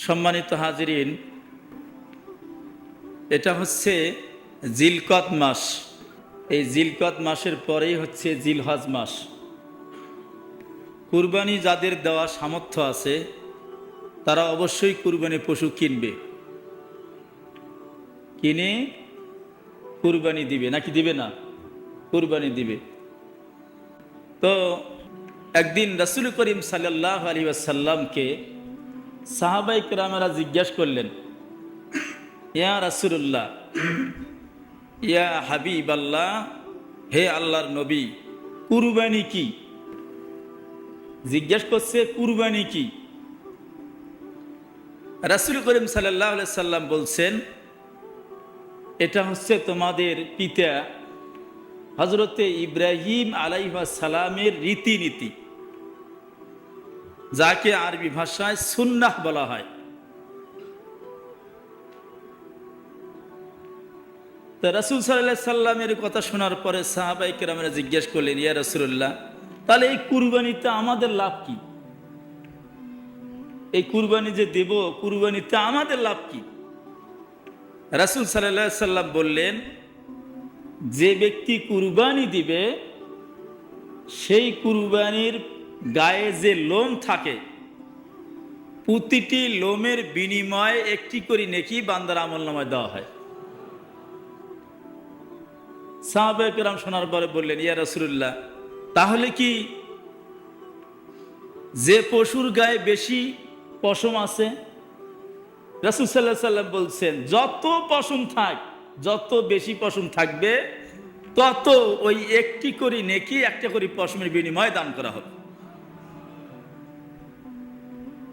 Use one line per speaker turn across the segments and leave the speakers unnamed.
সম্মানিত হাজিরিন, এটা হচ্ছে জিলকদ মাস। এই জিলকদ মাসের পরেই হচ্ছে জিলহজ মাস। কুরবানি যাদের দেওয়া সামর্থ্য আছে তারা অবশ্যই কুরবানি পশু কিনবে, কিনে কুরবানি দিবে, নাকি দিবে না? কুরবানি দিবে। তো একদিন রাসূল করিম সাল্লাল্লাহু আলাইহি ওয়াসাল্লামকে সাহাবায়ে কেরামেরা জিজ্ঞাসা করলেন, ইয়া রাসূলুল্লাহ, ইয়া হাবিবাল্লাহ, হে আল্লাহর নবী, কুরবানি কি? জিজ্ঞাসা করছে কুরবানি কি? রাসূল করিম সাল্লাল্লাহু আলাইহি সাল্লাম বলছেন, এটা হচ্ছে তোমাদের পিতা হযরতে ইব্রাহিম আলাইহিস সালামের রীতিনীতি, যাকে আরবি ভাষায় সুন্নাহ বলা হয়। তো রাসূল সাল্লাল্লাহু আলাইহি সাল্লামের কথা শোনার পরে সাহাবায়ে কেরামেরা জিজ্ঞেস করলেন, ইয়া রাসূলুল্লাহ, তাহলে এই কুরবানিতে আমাদের লাভ কি? এই কুরবানি যে দেব, কুরবানিতে আমাদের লাভ কি? রাসূল সাল্লাল্লাহু আলাইহি সাল্লাম বললেন, যে ব্যক্তি কুরবানি দিবে সেই কুরবানির গায়ে যে লোম থাকে, প্রতিটি লোমের বিনিময়ে একটি করে নেকি বান্দার আমলনামায় দেওয়া হয়। সাহাবায়ে কেরাম শোনার পরে বললেন, ইয়া রাসূলুল্লাহ, তাহলে কি যে পশুর গায়ে বেশি পশম আছে? রাসূল সাল্লাল্লাহু আলাইহি সাল্লাম বলছেন, যত পশম থাক, যত বেশি পশম থাকবে তত ওই একটি করে নেকি, একটা করে পশমের বিনিময়ে দান করা হবে।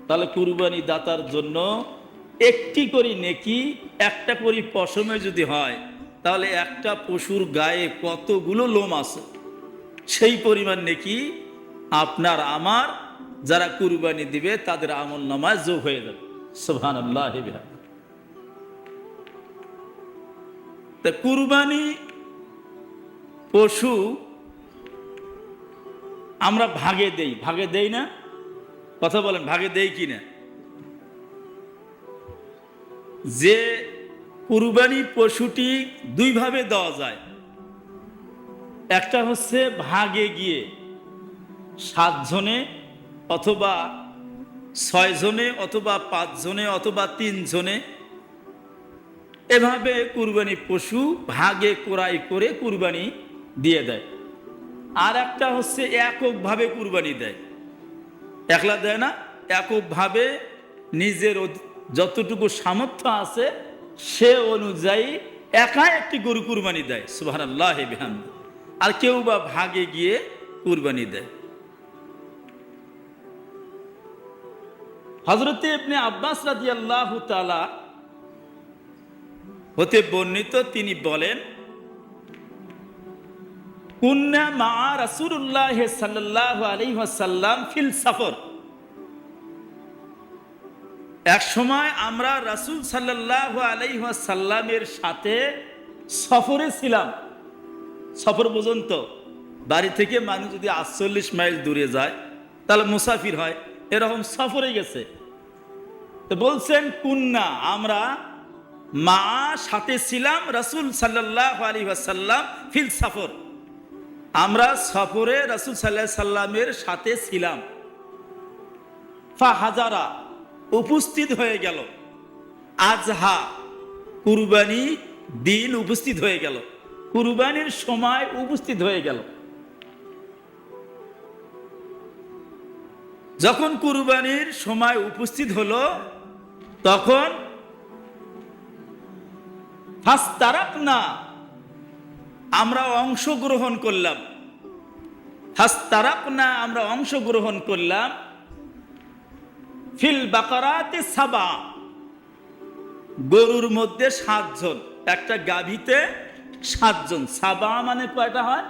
তাহলে কুরবানি দাতার জন্য একটি করে নেকি, একটা করে পশমে যদি হয়, তাহলে একটা পশুর গায়ে কতগুলো লোম আছে, সেই পরিমাণ নেকি আপনার আমার যারা কুরবানি দিবে তাদের আমলনামায় যোগ হয়ে যাবে। সুবহানাল্লাহ। তা কুরবানি পশু আমরা ভাগে দেই, ভাগে দেই না? কথা বলেন, ভাগে দেই কিনা? যে কুরবানি পশুটি দুইভাবে দেওয়া যায়। একটা হচ্ছে ভাগে গিয়ে 7 জনে অথবা 6 জনে অথবা 5 জনে অথবা 3 জনে, এভাবে কুরবানি পশু ভাগে ক্রয় করে কুরবানি দিয়ে দেয়। আর একটা হচ্ছে এককভাবে কুরবানি দেয়। একলা দেয় না, এককভাবে নিজের যতটুকু সামর্থ্য আছে সে অনুযায়ী একা একটি গরু কুরবানি দেয়। সুবহানাল্লাহ বিহামদি। আর কেউ বা ভাগে গিয়ে কুরবানি দেয়। হযরতে ইবনে আব্বাস রাদিয়াল্লাহু তাআলা হতে বর্ণিত, তিনি বলেন, কুন্না মা রাসূলুল্লাহ সাল্লাল্লাহু আলাইহি ওয়াসাল্লাম ফিল সফর। এক সময় আমরা রাসূল সাল্লাল্লাহু আলাইহি ওয়াসাল্লামের সাথে সফরে ছিলাম। সফর পর্যন্ত বাড়ি থেকে মানুষ যদি 48 মাইল দূরে যায় তাহলে মুসাফির হয়, এরকম সফরে গেছে। তো বলছেন, কুন্না আমরা মা সাথে ছিলাম রাসূল সাল্লাল্লাহু আলাইহি ওয়াসাল্লাম ফিল সফর, আমরা সফরে রাসূল সাল্লাল্লাহু আলাইহি সাল্লামের সাথে ছিলাম। ফাহাজারা উপস্থিত হয়ে গেল, আজহা কুরবানি দিন উপস্থিত হয়ে গেল, কুরবানির সময় উপস্থিত হয়ে গেল। যখন কুরবানির সময় উপস্থিত হলো তখন ফাস্তারাকনা আমরা অংশগ্রহণ করলাম। ফাস্তারাকনা আমরা অংশগ্রহণ করলাম ফিল বাকারাতি সাবা, গরুর মধ্যে 7 জন, একটা গাভীতে 7 জন। সাবা মানে কয়টা হয়?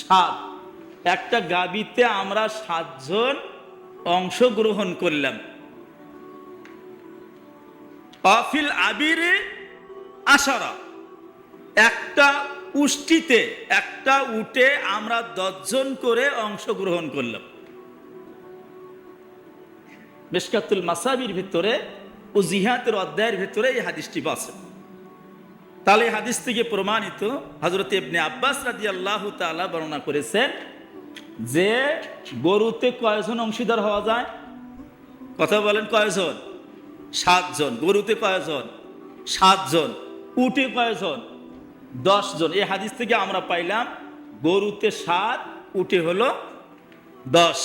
7। একটা গাভীতে আমরা 7 জন অংশগ্রহণ করলাম। অফিল আবিরে 10, একটা উষ্টিতে, একটা উটে আমরা 10 জন করে অংশগ্রহণ করলাম। মিশকাতুল মাসাবির ভিতরে ও জিহাদের অধ্যায়ের ভেতরে এই হাদিসটি আছে। তাহলে এই হাদিস থেকে প্রমাণিত, হযরত ইবনে আব্বাস রাদিয়াল্লাহু তাআলা বর্ণনা করেছেন যে গরুতে কয়জন অংশীদার হওয়া যায়? কথা বলেন, কয়জন? 7 জন। গরুতে কয়জন? 7 জন। উটে কয়জন? 10 জন। এই হাদিস থেকে আমরা পাইলাম গরুতে 7, উটে হলো 10।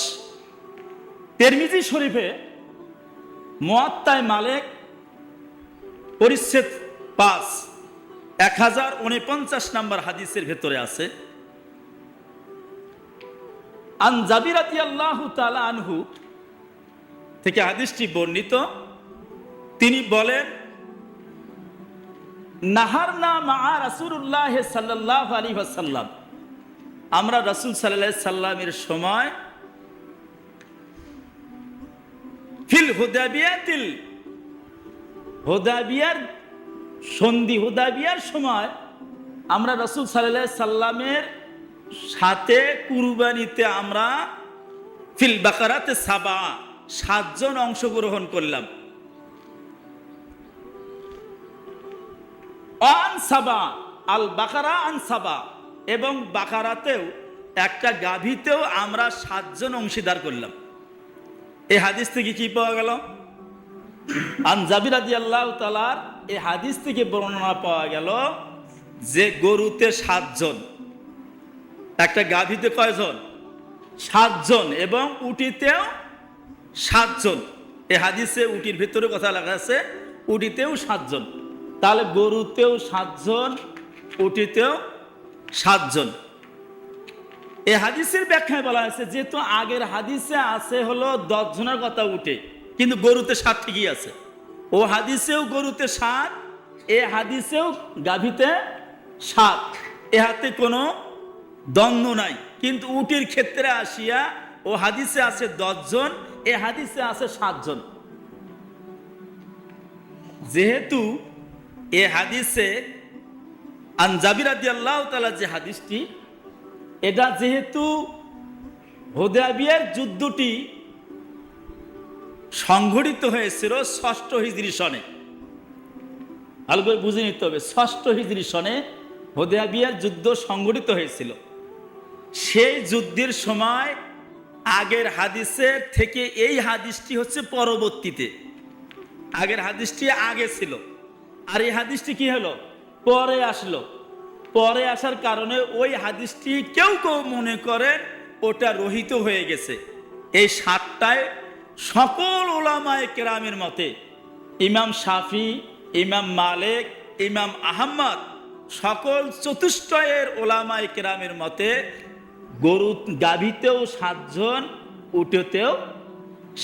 তিরমিজি শরীফে মুয়াত্তায়ে মালিক পরিচ্ছেদ 5 1049 নম্বর হাদিসের ভেতরে আছে, আন জাবির রাদিয়াল্লাহু তাআলা আনহু থেকে হাদিসটি বর্ণিত। তিনি বলেন, নাহারনা মা রাসূলুল্লাহ সাল্লাল্লাহু আলাইহি ওয়াসাল্লাম, আমরা রাসূল সাল্লাল্লাহু আলাইহি সাল্লামের সময় ফিল হুদাবিয়াতিল, হুদাবিয়ার সন্ধি, হুদাবিয়ার সময় আমরা রাসূল সাল্লাল্লাহু আলাইহি সাল্লামের সাথে কুরবানিতে আমরা ফিল বাকারাতে 7 জন অংশগ্রহণ করলাম। আন সাবা, আল বাকারা আন সাবা, এবং বাকারাতেও একটা গাভীতেও আমরা 7 জন অংশীদার করলাম। এই হাদিস থেকে কি পাওয়া গেল? আন জাবির রাদিয়াল্লাহু তাআলা এই হাদিস থেকে বর্ণনা পাওয়া গেল যে গরুতে 7 জন, একটা গাভীতে কয়জন? 7 জন, এবং উটিতেও 7 জন। এই হাদিসে উটির ভিতরে কথা লেখা আছে, উটিতেও 7 জন। তাহলে গরুতেও 7 জন, উটিতেও 7 জন। এই হাদিসের ব্যাখ্যায় বলা হয়েছে যেহেতু আগের হাদিসে আছে হলো 10 জনের কথা উঠে, কিন্তু গরুতে 7 ঠিকই আছে। ও হাদিসেও গরুতে 7, এ হাদিসেও গাভীতে 7, এ হাতে কোনো দ্বন্দ্ব নাই। কিন্তু উটের ক্ষেত্রে আসিয়া ও হাদিসে আছে 10 জন, এ হাদিসে আছে 7 জন। যেহেতু এ হাদিসে আন জাবির রাদিয়াল্লাহু তাআলা যে হাদিসটি, এটা যেহেতু হুদায়বিয়ার যুদ্ধটি সংঘটিত হয়েছিল 6ষ্ঠ হিজরি সনে, ভালো করে বুঝে নিতে হবে, 6ষ্ঠ হিজরি সনে হুদায়বিয়ার যুদ্ধ সংঘটিত হয়েছিল। সেই যুদ্ধের সময় আগের হাদিসের থেকে এই হাদিসটি হচ্ছে পরবর্তীতে, আগের হাদিসটি আগে ছিল, আর এই হাদিসটি কি হলো? পরে আসলো। পরে আসার কারণে ওই হাদিসটি কেউ কেউ মনে করেন ওটা রহিত হয়ে গেছে। এই 7টায় সকল উলামায়ে কেরামের মতে, ইমাম শাফি, ইমাম মালিক, ইমাম আহমদ, সকল চতুষ্টয়ের উলামায়ে কেরামের মতে গরু গাভীতেও 7 জন, উটেতেও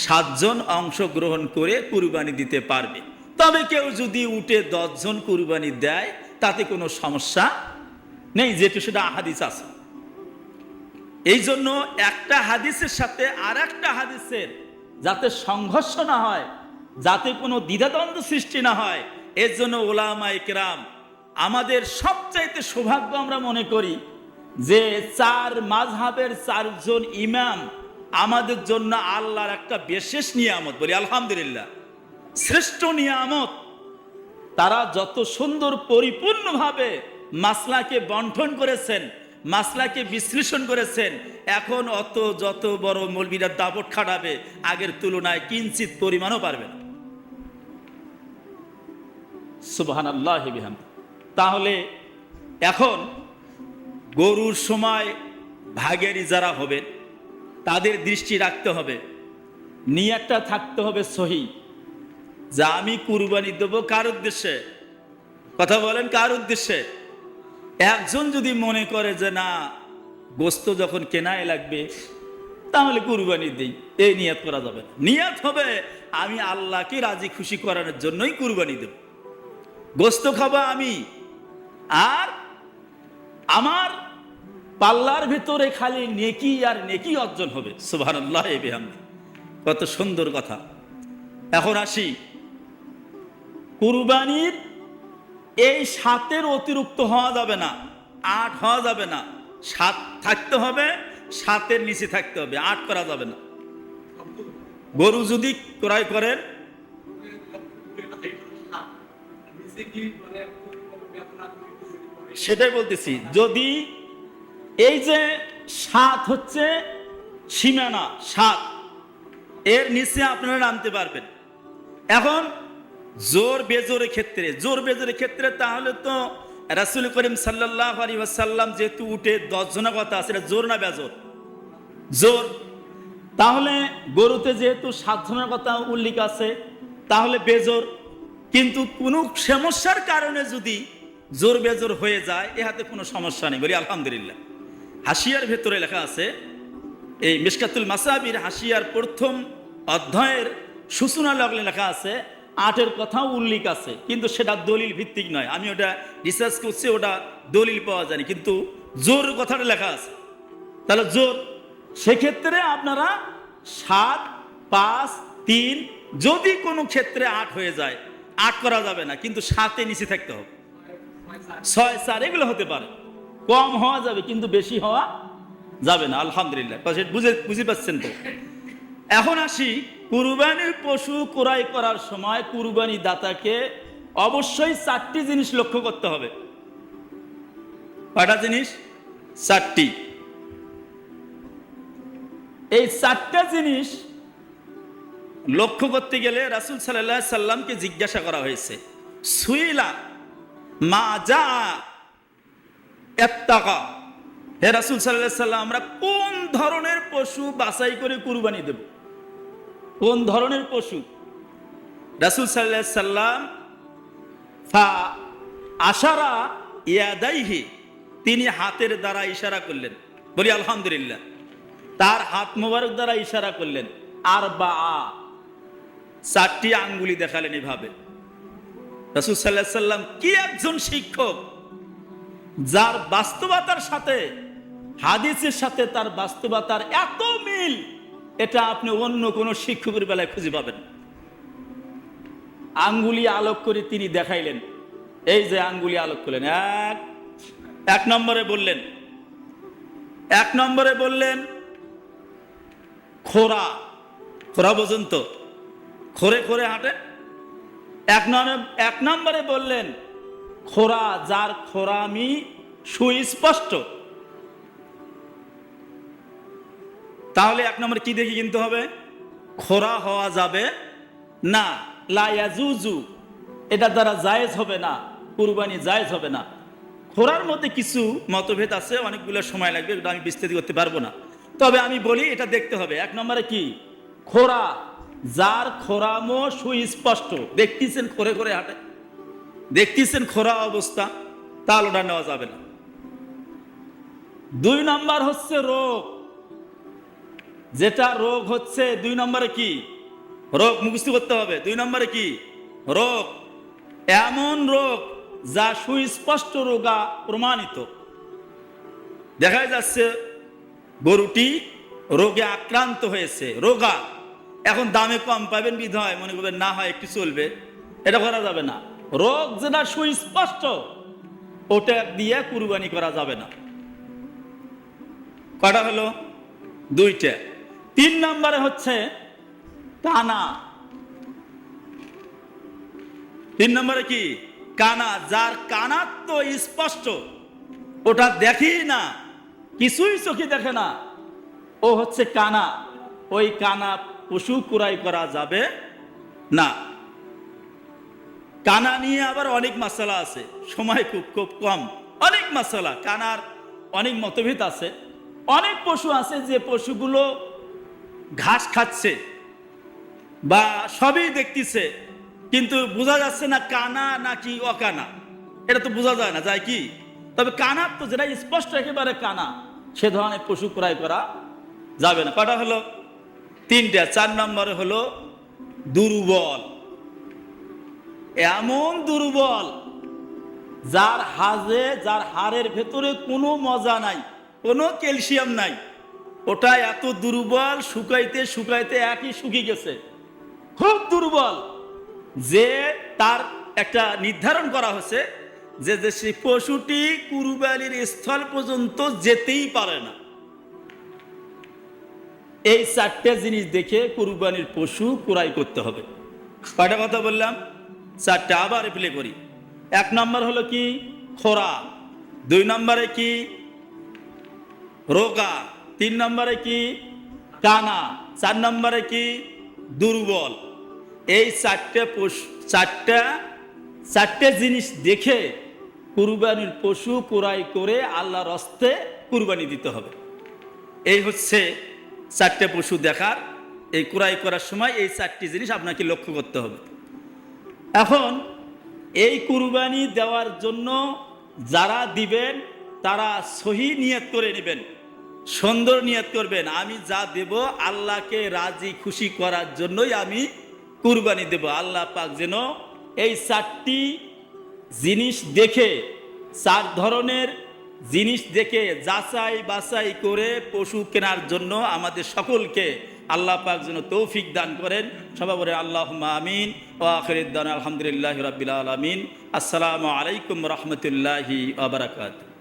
7 জন অংশগ্রহণ করে কুরবানি দিতে পারবে। তবে কেউ যদি উটে 10 জন কুরবানি দেয় তাতে কোনো সমস্যা নেই, যেহেতু সেটা হাদিস আছে। এই জন্য একটা হাদিসের সাথে আর একটা হাদিসের যাতে সংঘর্ষ না হয়, যাতে কোনো দ্বিধাদ্বন্দ্ব সৃষ্টি না হয়, এর জন্য উলামায়ে কেরাম, আমাদের সবচাইতে সৌভাগ্য আমরা মনে করি যে 4 মাযহাবের 4 জন ইমাম আমাদের জন্য আল্লাহর একটা বিশেষ নিয়ামত, বলি আলহামদুলিল্লাহ, শ্রেষ্ঠ নিয়ামত। তারা যত সুন্দর পরিপূর্ণভাবে মাসলাকে বন্টন করেছেন, মাসলাকে বিশ্লেষণ করেছেন, এখন যত বড় মৌলবীরা দাপট খাটাবে আগের তুলনায় কিঞ্চিত পরিমাণও পারবে না। সুবহানাল্লাহি বিহামদি। তাহলে এখন গরুর সময় ভাগেরই যারা হবে তাদের দৃষ্টি রাখতে হবে, নিয়তটা থাকতে হবে সহি, যা আমি কুরবানি দেবো কার উদ্দেশ্যে? কথা বলেন, কার উদ্দেশ্যে? একজন যদি মনে করে যে না, গোস্ত যখন কেনায় লাগবে তাহলে কুরবানি দেই, এই নিয়ত করা যাবে না। নিয়ত হবে আমি আল্লাহকে রাজি খুশি করানোর জন্যই কুরবানি দেব, গোস্ত খাবো আমি, আর আমার পাল্লার ভিতরে খালি নেকি আর নেকি অর্জন হবে। সুবহানাল্লাহ বিহামদি। কত সুন্দর কথা। এখন আসি, কুরবানির এই 7-এর অতিরিক্ত হওয়া যাবে না, 8 হওয়া যাবে না, 7 থাকতে হবে, 7-এর নিচে থাকতে হবে, 8 করা যাবে না। গরু যদি ক্রয় করেন, সেটাই বলতেছি, যদি এই যে 7 হচ্ছে সীমানা, 7 এর নিচে আপনারা নামতে পারবেন। এখন জোর বেজোরের ক্ষেত্রে তাহলে তো রাসূল করিম সাল্লাল্লাহু আলাইহি ওয়াসাল্লাম যেহেতু উঠে 10 জনের কথা আছে, এটা জোর না বেজোর? জোর। তাহলে গরুতে যেহেতু 7 জনের কথা উল্লেখ আছে, তাহলে বেজোর। কিন্তু কোনো সমস্যার কারণে যদি জোর বেজোর হয়ে যায়, এ হাতে কোনো সমস্যা নেই, বলি আলহামদুলিল্লাহ। হাসিয়ার ভেতরে লেখা আছে, এই মিশকাতুল মাসাবির হাসিয়ার প্রথম অধ্যায়ের সূচনা লগ্নে লেখা আছে 8-এর কথাও উল্লেখ আছে, কিন্তু সেটা দলিল ভিত্তিক নয়। আমি ওটা রিসার্চ করছি, ওটা দলিল পাওয়া যায়নি, কিন্তু জোর কথাটা লেখা আছে। তাহলে জোর, সেক্ষেত্রে আপনারা 7, 5, 3, যদি কোনো ক্ষেত্রে 8 হয়ে যায়, 8 করা যাবে না, কিন্তু 7-এর নিচে থাকতে হবে। 6, 4 এগুলো হতে পারে, কম হওয়া যাবে, কিন্তু বেশি হওয়া যাবে না। আলহামদুলিল্লাহ, বুঝে পাচ্ছেন তো? এখন আসি, কুরবানির পশু ক্রয় করার সময় কুরবানি দাতাকে অবশ্যই 4টি জিনিস লক্ষ্য করতে হবে। কয়টা জিনিস? 4টি। এই 4টা জিনিস লক্ষ্য করতে গেলে রাসূল সাল্লাল্লাহু আলাইহি সাল্লামকে জিজ্ঞাসা করা হয়েছে, সুইলা মা জা ইত্তাকা, হে রাসূল সাল্লাল্লাহু আলাইহি সাল্লাম, আমরা কোন ধরনের পশু বাছাই করে কুরবানি দেব? কোন ধরনের পশু? রাসূল সাল্লাল্লাহু আলাইহি সাল্লাম ফা আশারা ইয়াদাইহি, তিনি হাতের দ্বারা ইশারা করলেন, বলি আলহামদুলিল্লাহ। তার হাত মোবারক দ্বারা ইশারা করলেন, আর বা 4টি আঙ্গুলি দেখালেন এভাবে। রাসূল সাল্লাল্লাহু আলাইহি সাল্লাম কি একজন শিক্ষক, যার বাস্তবতার সাথে হাদিসের সাথে তার বাস্তবতার এত মিল, এটা আপনি অন্য কোন শিক্ষকের বেলায় খুঁজে পাবেন। আঙ্গুলি আলোক করে তিনি দেখাইলেন, এই যে আঙ্গুলি আলোক করলেন, এক নম্বরে বললেন খোরা, খোরা পর্যন্ত, খোরে খোরে হাঁটে। এক নম্বরে বললেন খোরা, যার খোরামি সুস্পষ্ট। তাহলে 1 নম্বরে কি দেখে কিনতে হবে? খোরা হওয়া যাবে না, লা ইয়াজুজু, এটা দ্বারা জায়েজ হবে না, কুরবানি জায়েজ হবে না। খোরার মধ্যে কিছু মতভেদ আছে, অনেকগুলো সময় লাগবে, এটা আমি বিস্তারিত করতে পারবো না। তবে আমি বলি, এটা দেখতে হবে 1 নম্বরে কি? খোরা, যার খোরামো সুস্পষ্ট, দেখতেছেন খোরে খোরে হাঁটে, দেখতেছেন খোরা অবস্থা, তাহলে ওটা নেওয়া যাবে না। 2 নম্বর হচ্ছে রোগ, যেটা রোগ হচ্ছে 2 নম্বরে কি? রোগ মুখস্থ করতে হবে। 2 নম্বরে কি? রোগ, এমন রোগ যা সুস্পষ্ট রোগা প্রমাণিত, দেখা যাচ্ছে গরুটি রোগে আক্রান্ত হয়েছে, রোগা, এখন দামে কম পাবেন বিধায় মনে করবেন না হয় একটু চলবে, এটা করা যাবে না। রোগ যেটা সুস্পষ্ট, ওটা দিয়ে কুরবানি করা যাবে না। কটা হলো? 2টা। 3 নম্বরে হচ্ছে কানা। 3 নম্বরে কি? কানা, যার কানা তো স্পষ্ট, ওটা দেখি না, কিছুই চোখে দেখে না, ও হচ্ছে কানা। ওই কানা পশু ক্রয় করা যাবে না। কানা নিয়ে আবার অনেক মাসালা আছে, সময় খুব কম, অনেক মাসালা। কানার অনেক মতভেদ আছে। অনেক পশু আছে যে পশুগুলো ঘাস খাচ্ছে বা সবই দেখতেছে, কিন্তু বোঝা যাচ্ছে না কানা নাকি অকানা, এটা তো বোঝা যায় না, যায় কি? তবে কানা তো যেটা স্পষ্ট একেবারে কানা, সে ধরনের পশু ক্রয় করা যাবে না। কটা হলো? 3টা। 4 নম্বরে হলো দুর্বল, এমন দুর্বল যার হাড়ের ভেতরে কোনো মজা নাই, কোনো ক্যালসিয়াম নাই, ওটা এত দুর্বল, শুকাইতে শুকাইতে একই শুকিয়ে গেছে, খুব দুর্বল, যে তার একটা নির্ধারণ করা হয়েছে যে সেই পশুটি কুরবানির স্থল পর্যন্ত যেতেই পারে না। এই 4টে জিনিস দেখে কুরবানির পশু ক্রয় করতে হবে। কয়টা কথা বললাম? 4টা। আবার প্লে করি। এক নম্বর হলো কি খোরা, 2 নম্বরে কি রোগা, 3 নম্বরে কি কানা, 4 নম্বরে কি দুর্বল। এই চারটে জিনিস দেখে কুরবানির পশু ক্রয় করে আল্লাহর হস্তে কুরবানি দিতে হবে। এই হচ্ছে 4টে পশু দেখার, এই ক্রয় করার সময় এই 4টি জিনিস আপনাকে লক্ষ্য করতে হবে। এখন এই কুরবানি দেওয়ার জন্য যারা দিবেন তারা সহি নিয়ত করে নেবেন, সুন্দর নিয়ত করবেন, আমি যা দেব আল্লাহকে রাজি খুশি করার জন্যই আমি কুরবানি দেব। আল্লাহ পাক যেন এই 4টি জিনিস দেখে, 4 ধরনের জিনিস দেখে যাচাই বাছাই করে পশু কেনার জন্য আমাদের সকলকে আল্লাহ পাক যেন তৌফিক দান করেন। সবাই বলে আল্লাহুম্মা আমিন ওয়া আখিরুদ দাওয়ানা আলহামদুলিল্লাহি রাব্বিল আলামিন। আসসালামু আলাইকুম রহমতুল্লাহি ওয়া বারাকাতুহু।